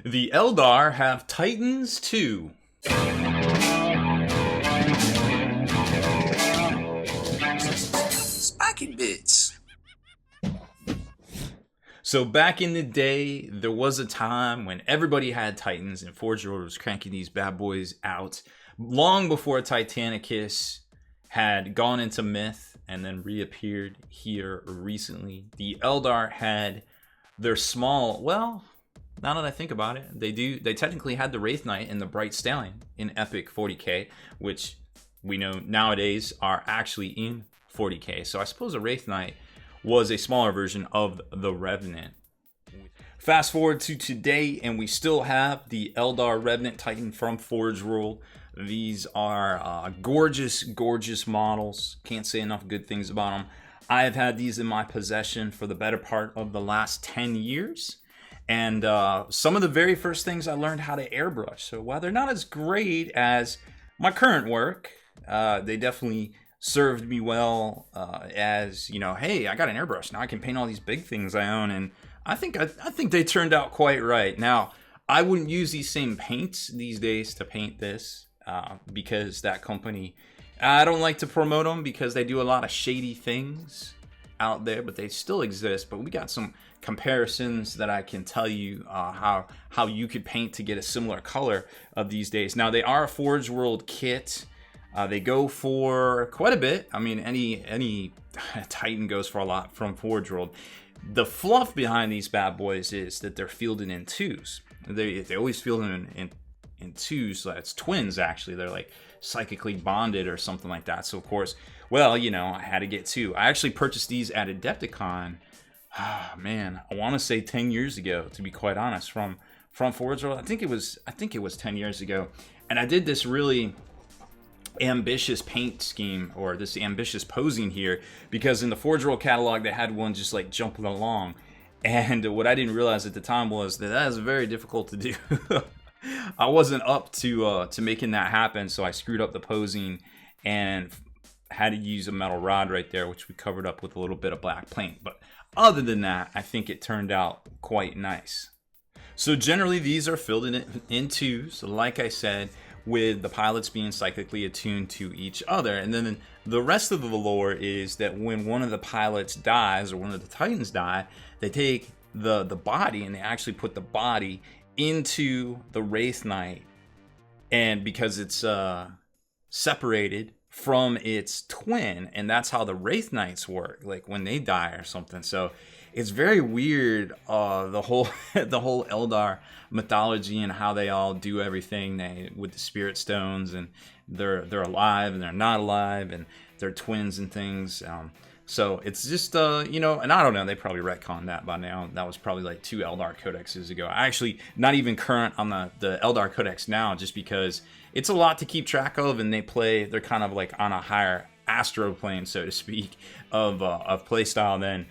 The Eldar have Titans too. Spiking bits. So back in the day, there was a time when everybody had Titans and Forge World was cranking these bad boys out long before Titanicus had gone into myth and then reappeared here recently. The Eldar had their small, well, now that I think about it, they technically had the Wraith Knight and the Bright Stallion in Epic 40k, which we know nowadays are actually in 40k. So I suppose a Wraith Knight was a smaller version of the Revenant. Fast forward to today, and we still have the Aeldari Revenant Titan from Forge World. These are gorgeous, gorgeous models. Can't say enough good things about them. I have had these in my possession for the better part of the last 10 years. And some of the very first things I learned how to airbrush. So while they're not as great as my current work, they definitely served me well as, you know, hey, I got an airbrush. Now I can paint all these big things I own. And I think they turned out quite right. Now, I wouldn't use these same paints these days to paint this because that company, I don't like to promote them because they do a lot of shady things out there, but they still exist. But we got some comparisons that I can tell you how you could paint to get a similar color of these days. Now, they are a Forge World kit. They go for quite a bit. I mean, any Titan goes for a lot from Forge World. The fluff behind these bad boys is that they're fielded in twos. They always field them in twos. So that's twins, actually. They're like psychically bonded or something like that. So, of course, well, you know, I had to get two. I actually purchased these at Adepticon. Ah, man, I want to say 10 years ago, to be quite honest, from Forge World. I think it was 10 years ago. And I did this really ambitious paint scheme, or this ambitious posing here, because in the Forge World catalog they had one just like jumping along, and what I didn't realize at the time was that is very difficult to do. I wasn't up to making that happen, so I screwed up the posing and had to use a metal rod right there, which we covered up with a little bit of black paint. But other than that, I think it turned out quite nice. So generally these are filled in twos, like I said, with the pilots being psychically attuned to each other. And then the rest of the lore is that when one of the pilots dies, or one of the Titans die, they take the body and they actually put the body into the Wraith Knight. And because it's separated from its twin, and that's how the Wraith Knights work, like when they die or something. So it's very weird, the whole Eldar mythology and how they all do everything with the spirit stones, and they're alive and they're not alive, and they're twins and things. So it's just you know, and I don't know, they probably retconned that by now. That was probably like 2 Eldar codexes ago. I actually not even current on the Eldar codex now, just because it's a lot to keep track of, and they're kind of like on a higher astro plane, so to speak, of playstyle than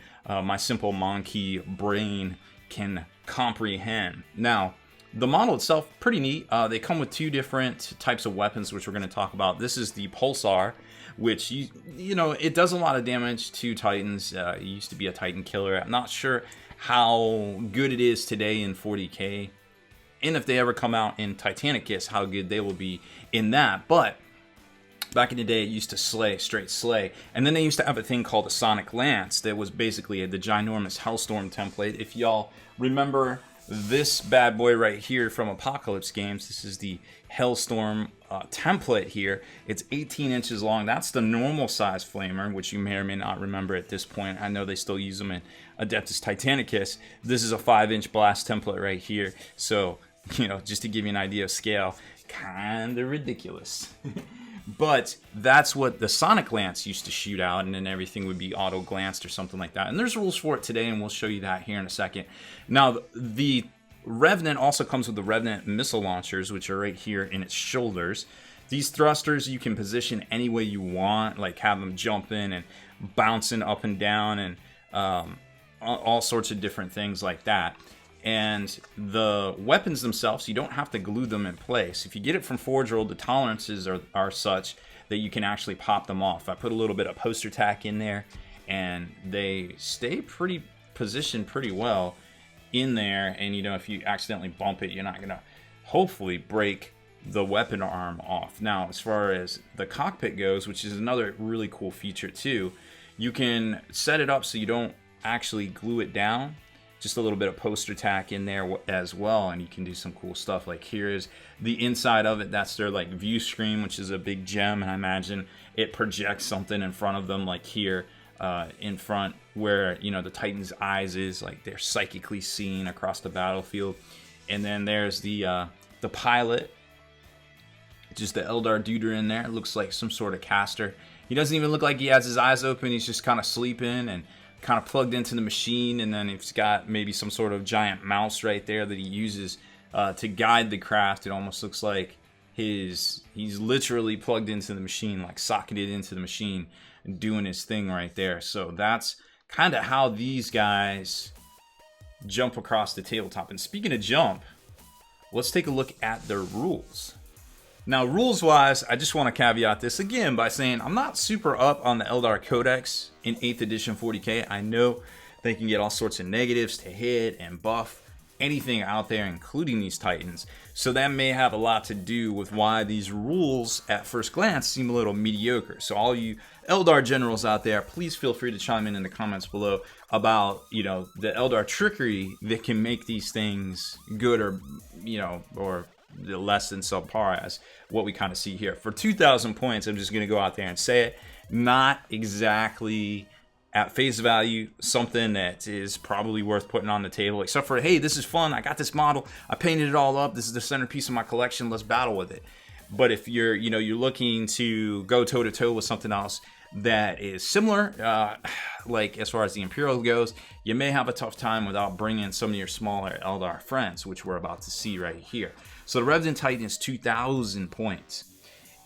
my simple monkey brain can comprehend. Now, the model itself, pretty neat. They come with 2 different types of weapons, which we're going to talk about. This is the Pulsar, which, you know, it does a lot of damage to Titans. It used to be a Titan killer. I'm not sure how good it is today in 40k, and if they ever come out in Titanicus, how good they will be in that. But back in the day, it used to straight slay. And then they used to have a thing called a Sonic Lance that was basically the ginormous Hellstorm template. If y'all remember this bad boy right here from Apocalypse Games, this is the Hellstorm template here. It's 18 inches long. That's the normal size flamer, which you may or may not remember at this point. I know they still use them in Adeptus Titanicus. This is a 5-inch blast template right here. So, you know, just to give you an idea of scale, kind of ridiculous. But that's what the Sonic Lance used to shoot out, and then everything would be auto-glanced or something like that. And there's rules for it today, and we'll show you that here in a second. Now, the Revenant also comes with the Revenant missile launchers, which are right here in its shoulders. These thrusters you can position any way you want, like have them jumping and bouncing up and down, and all sorts of different things like that. And the weapons themselves, you don't have to glue them in place. If you get it from Forge World, the tolerances are such that you can actually pop them off. I put a little bit of poster tack in there, and they stay positioned pretty well. in there, and you know, if you accidentally bump it, you're not gonna hopefully break the weapon arm off. Now, as far as the cockpit goes, which is another really cool feature too, you can set it up so you don't actually glue it down. Just a little bit of poster tack in there as well, and you can do some cool stuff. Like here is the inside of it. That's their like view screen, which is a big gem, and I imagine it projects something in front of them, like here in front where, you know, the Titan's eyes is, like they're psychically seen across the battlefield. And then there's the pilot, just the Eldar dude in there. It looks like some sort of caster. He doesn't even look like he has his eyes open. He's just kind of sleeping and kind of plugged into the machine, and then he's got maybe some sort of giant mouse right there that he uses to guide the craft. It almost looks like he's literally plugged into the machine, like socketed into the machine and doing his thing right there. So that's kind of how these guys jump across the tabletop. And speaking of jump, let's take a look at their rules. Now, rules-wise, I just want to caveat this again by saying I'm not super up on the Eldar Codex in 8th edition 40k. I know they can get all sorts of negatives to hit and buff anything out there, including these Titans. So that may have a lot to do with why these rules, at first glance, seem a little mediocre. So all you Eldar generals out there, please feel free to chime in the comments below about, you know, the Eldar trickery that can make these things good, or, you know, or less than subpar as what we kind of see here. For 2,000 points, I'm just going to go out there and say it, not exactly at face value something that is probably worth putting on the table, except for, hey, this is fun, I got this model, I painted it all up, this is the centerpiece of my collection, let's battle with it. But if you're, you know, you're looking to go toe to toe with something else that is similar, like as far as the Imperial goes, you may have a tough time without bringing some of your smaller Eldar friends, which we're about to see right here. So the Revenant Titan is 2,000 points.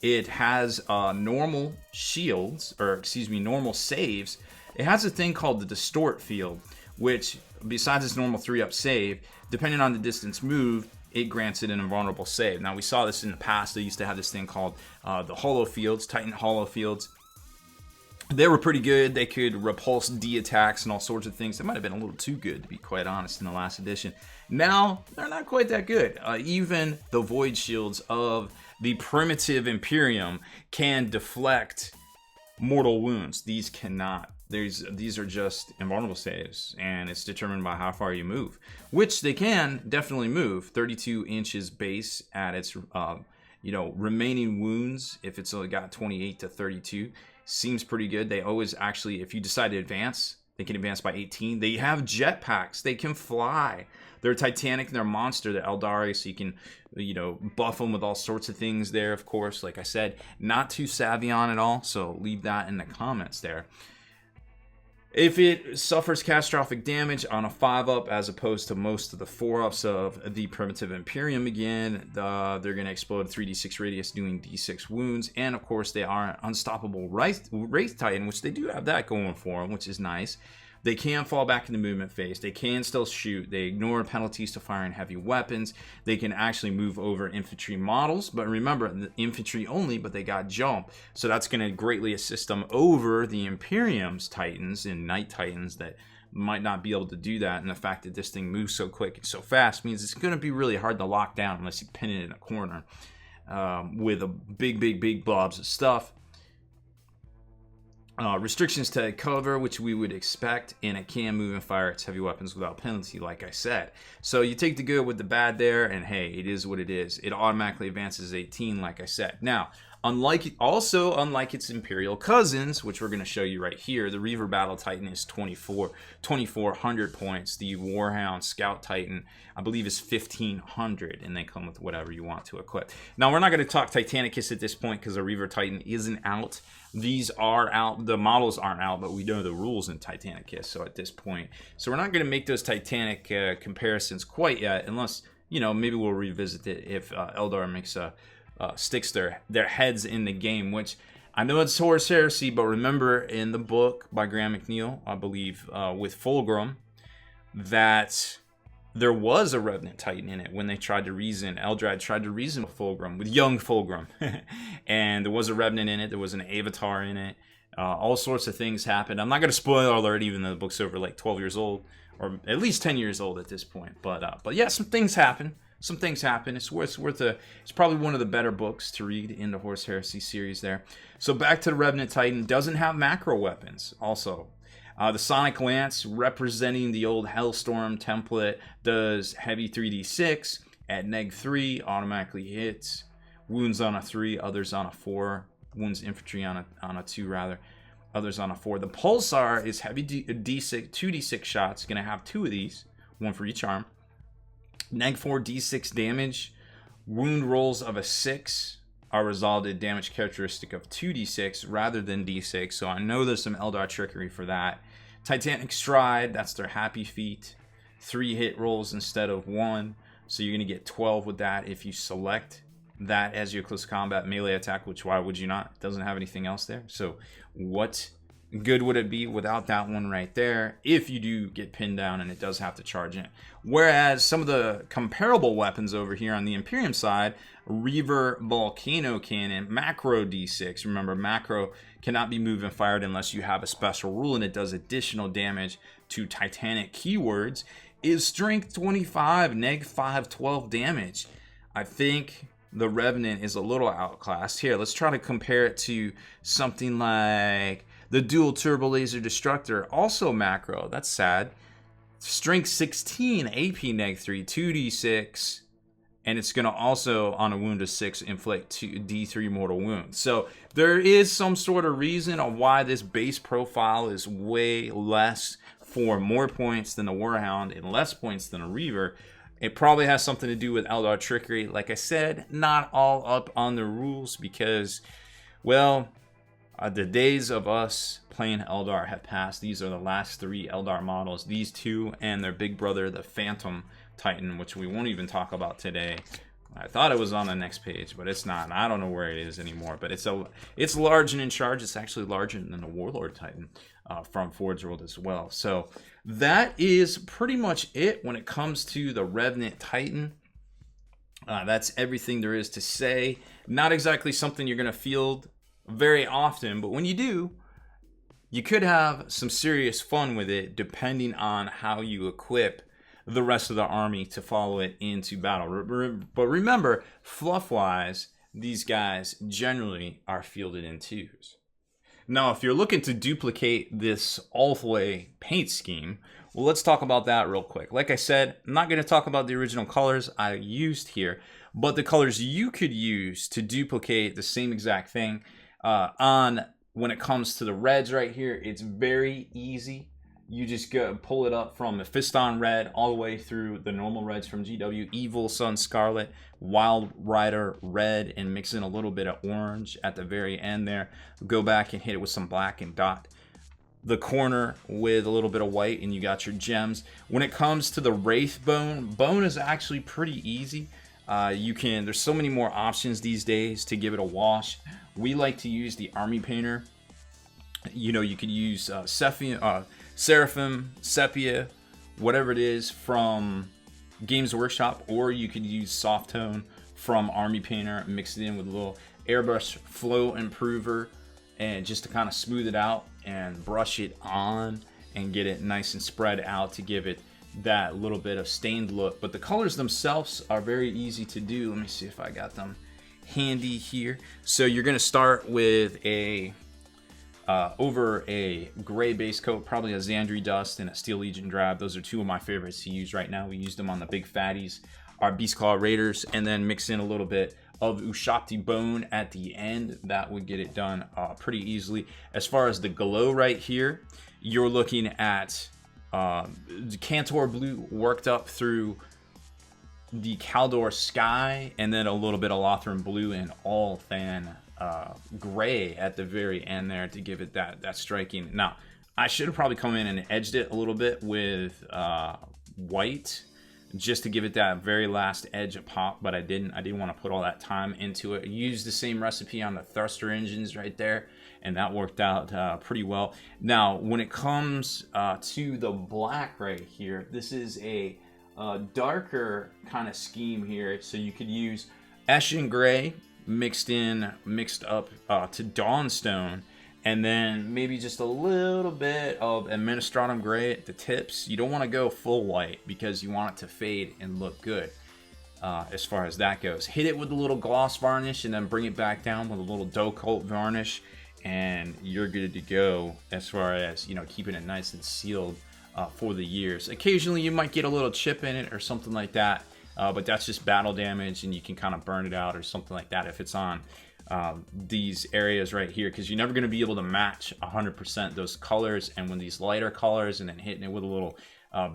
It has normal shields, or excuse me, normal saves. It has a thing called the Distort field, which, besides its normal 3-up save, depending on the distance moved, it grants it an invulnerable save. Now, we saw this in the past. They used to have this thing called the Hollow Fields, Titan Hollow Fields. They were pretty good. They could repulse D attacks and all sorts of things. They might have been a little too good, to be quite honest, in the last edition. Now, they're not quite that good. Even the Void Shields of the primitive Imperium can deflect mortal wounds. These cannot. These are just invulnerable saves, and it's determined by how far you move, which they can definitely move. 32 inches base at its remaining wounds. If it's only got 28 to 32, seems pretty good. They always actually, if you decide to advance, they can advance by 18. They have jetpacks. They can fly. They're Titanic and they're monster. They're Aeldari, so you can, buff them with all sorts of things there, of course. Like I said, not too savvy on it all, so leave that in the comments there. If it suffers catastrophic damage on a 5-up, as opposed to most of the 4-ups of the Primitive Imperium again, they're going to explode 3d6 radius, doing d6 wounds. And of course, they are an unstoppable Wraith Titan, which they do have that going for them, which is nice. They can fall back in the movement phase. They can still shoot. They ignore penalties to firing heavy weapons. They can actually move over infantry models. But remember, the infantry only, but they got jump. So that's going to greatly assist them over the Imperium's Titans and Night Titans that might not be able to do that. And the fact that this thing moves so quick and so fast means it's going to be really hard to lock down unless you pin it in a corner with a big blobs of stuff. Restrictions to cover, which we would expect, and it can move and fire its heavy weapons without penalty, like I said. So you take the good with the bad there, and hey, it is what it is. It automatically advances 18, like I said. Now, unlike its Imperial cousins, which we're going to show you right here, the Reaver Battle Titan is 2,400 points. The Warhound Scout Titan, I believe, is 1,500, and they come with whatever you want to equip. Now, we're not going to talk Titanicus at this point because the Reaver Titan isn't out. These are out. The models aren't out, but we know the rules in Titanicus. So at this point, so we're not going to make those Titanic comparisons quite yet, unless maybe we'll revisit it if Eldar makes sticks their heads in the game. Which I know it's Horus Heresy, but remember in the book by Graham McNeil, I believe, with Fulgrim, that there was a Revenant Titan in it when they tried to reason. Eldrad tried to reason with young Fulgrim. And there was a Revenant in it. There was an Avatar in it. All sorts of things happened. I'm not going to spoil alert, even though the book's over like 12 years old, or at least 10 years old at this point. But yeah, some things happen. Some things happen. It's probably one of the better books to read in the Horus Heresy series there. So back to the Revenant Titan. Doesn't have macro weapons. Also, the Sonic Lance, representing the old Hellstorm template, does heavy 3d6 at neg 3, automatically hits. Wounds on a 3, others on a 4. Wounds infantry on a 2 rather, others on a 4. The Pulsar is heavy d6, 2d6 shots. Going to have 2 of these, 1 for each arm. Neg 4 d6 damage. Wound rolls of a 6 are resolved at damage characteristic of 2d6 rather than d6. So I know there's some Eldar trickery for that. Titanic Stride, that's their happy feat. 3 hit rolls instead of 1. So you're going to get 12 with that if you select that as your close combat melee attack, which why would you not? It doesn't have anything else there. So what good would it be without that one right there if you do get pinned down and it does have to charge in? Whereas some of the comparable weapons over here on the Imperium side, Reaver Volcano Cannon, macro d6. Remember, macro cannot be moved and fired unless you have a special rule, and it does additional damage to Titanic keywords, is strength 25, neg 5, 12 damage. I think the Revenant is a little outclassed. Here, let's try to compare it to something like the Dual Turbo Laser Destructor, also macro. That's sad. Strength 16, AP neg 3, 2d6, and it's going to also, on a wound of 6, inflict 2d3 mortal wounds. So there is some sort of reason on why this base profile is way less for more points than the Warhound and less points than a Reaver. It probably has something to do with Eldar trickery. Like I said, not all up on the rules because, well, the days of us playing Eldar have passed. These are the last 3 Eldar models. These 2 and their big brother, the Phantom Titan, which we won't even talk about today. I thought it was on the next page, but it's not. I don't know where it is anymore. But it's large and in charge. It's actually larger than the Warlord Titan from Forge World as well. So that is pretty much it when it comes to the Revenant Titan. That's everything there is to say. Not exactly something you're going to field very often, but when you do, you could have some serious fun with it depending on how you equip the rest of the army to follow it into battle. But remember, fluff-wise, these guys generally are fielded in 2s. Now, if you're looking to duplicate this all-the-way paint scheme, well, let's talk about that real quick. Like I said, I'm not going to talk about the original colors I used here, but the colors you could use to duplicate the same exact thing when it comes to the reds right here, it's very easy. You just go pull it up from the Fiston Red all the way through the normal reds from GW, Evil Sun Scarlet, Wild Rider Red, and mix in a little bit of orange at the very end there. Go back and hit it with some black and dot the corner with a little bit of white, and you got your gems. When it comes to the Wraith Bone is actually pretty easy. There's so many more options these days to give it a wash. We like to use the Army Painter. You know, you could use Seraphim, Sepia, whatever it is from Games Workshop, or you could use Soft Tone from Army Painter, mix it in with a little Airbrush Flow Improver, and just to kind of smooth it out and brush it on and get it nice and spread out to give it that little bit of stained look. But the colors themselves are very easy to do. Let me see if I got them handy here. So you're going to start with over a gray base coat, probably a Xandri Dust and a Steel Legion Drab. Those are 2 of my favorites to use right now. We used them on the big fatties, our Beastclaw Raiders, and then mix in a little bit of Ushapti Bone at the end. That would get it done pretty easily. As far as the glow right here, you're looking at Cantor Blue worked up through the Kaldor Sky, and then a little bit of Lothran Blue and Ulthan gray at the very end there to give it that striking. Now, I should have probably come in and edged it a little bit with white just to give it that very last edge of pop, but I didn't want to put all that time into it. I used the same recipe on the thruster engines right there, and that worked out pretty well. Now, when it comes to the black right here, this is a darker kind of scheme here, so you could use Eshin Gray mixed up to Dawnstone, And then maybe just a little bit of Administratum Gray at the tips. You don't want to go full white because you want it to fade and look good as far as that goes. Hit it with a little gloss varnish and then bring it back down with a little dough coat varnish, and you're good to go as far as, you know, keeping it nice and sealed for the years. Occasionally you might get a little chip in it or something like that, but that's just battle damage, and you can kind of burn it out or something like that if it's on these areas right here, because you're never going to be able to match 100% those colors. And when these lighter colors and then hitting it with a little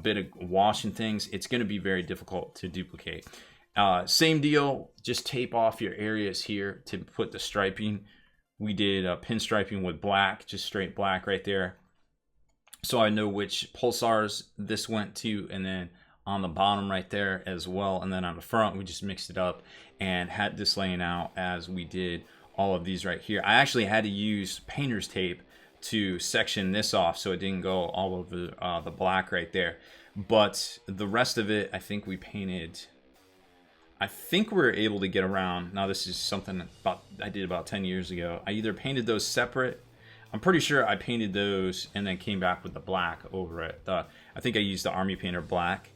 bit of wash and things, it's going to be very difficult to duplicate. Same deal, just tape off your areas here to put the striping. We did pinstriping with black, just straight black right there, so I know which pulsars this went to, and then on the bottom right there as well. And then on the front, we just mixed it up and had this laying out as we did all of these right here. I actually had to use painter's tape to section this off so it didn't go all over the black right there. But the rest of it, I think we painted, I think we were able to get around. Now this is something I did about 10 years ago. I either painted those separate, I'm pretty sure I painted those and then came back with the black over it. I think I used the Army Painter black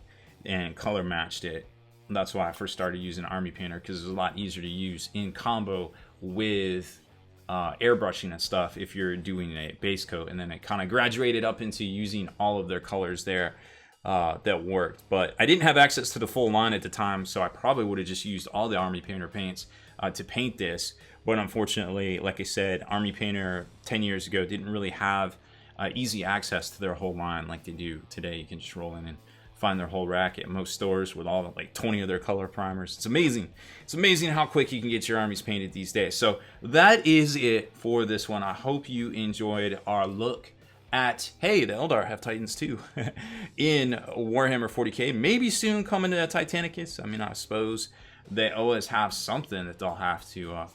and color matched it. And that's why I first started using Army Painter, because it was a lot easier to use in combo with airbrushing and stuff if you're doing a base coat. And then it kind of graduated up into using all of their colors there that worked. But I didn't have access to the full line at the time, so I probably would have just used all the Army Painter paints to paint this. But unfortunately, like I said, Army Painter 10 years ago didn't really have easy access to their whole line like they do today. You can just roll in and find their whole rack at most stores with all like 20 of their color primers. It's amazing. It's amazing how quick you can get your armies painted these days. So that is it for this one. I hope you enjoyed our look at, hey, the Eldar have Titans too in Warhammer 40k. Maybe soon coming to Titanicus. I mean, I suppose they always have something that they'll have to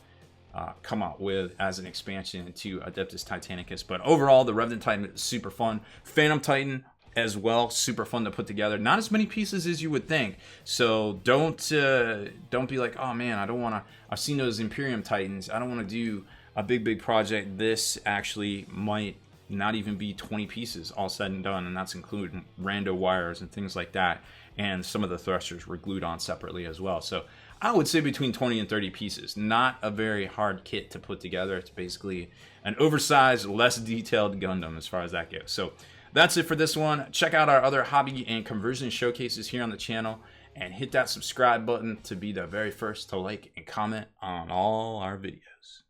come out with as an expansion into Adeptus Titanicus. But overall, the Revenant Titan is super fun. Phantom Titan as well, super fun to put together. Not as many pieces as you would think, so don't be like, oh man, I don't want to, I've seen those Imperium Titans, I don't want to do a big project. This actually might not even be 20 pieces all said and done, and that's including rando wires and things like that, and some of the thrusters were glued on separately as well. So I would say between 20 and 30 pieces. Not a very hard kit to put together. It's basically an oversized, less detailed Gundam as far as that goes. So that's it for this one. Check out our other hobby and conversion showcases here on the channel, and hit that subscribe button to be the very first to like and comment on all our videos.